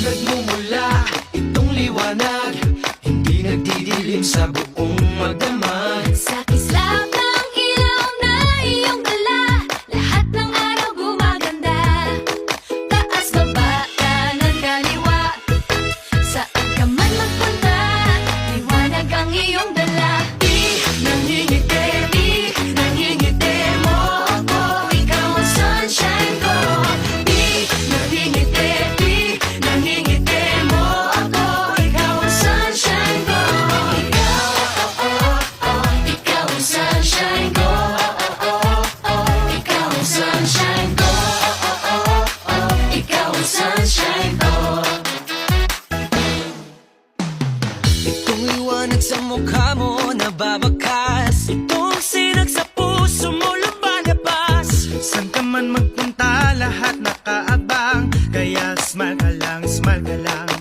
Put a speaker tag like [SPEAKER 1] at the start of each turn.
[SPEAKER 1] nagmumula itong liwanag, hindi nagdidilim sa buong magdamag.
[SPEAKER 2] Sa kislap ng ilaw na iyong dala, lahat ng araw gumaganda. Taas, baba, kanan, kaliwa, saan ka man magpunta, liwanag ang iyong dala. Di nangingiti mo ako, ikaw ang sunshine ko. Di nangingiti mo ako, ikaw ang sunshine ko. Ikaw ang sunshine ko. Ikaw ang sunshine ko. Ikaw ang sunshine ko.
[SPEAKER 1] Itong liwanag sa mukha mo nababakas, itong sinag sa puso mo lumalabas.
[SPEAKER 3] Saan ka man magpunta, lahat nakaabang. Kaya smile ka lang, smile ka lang.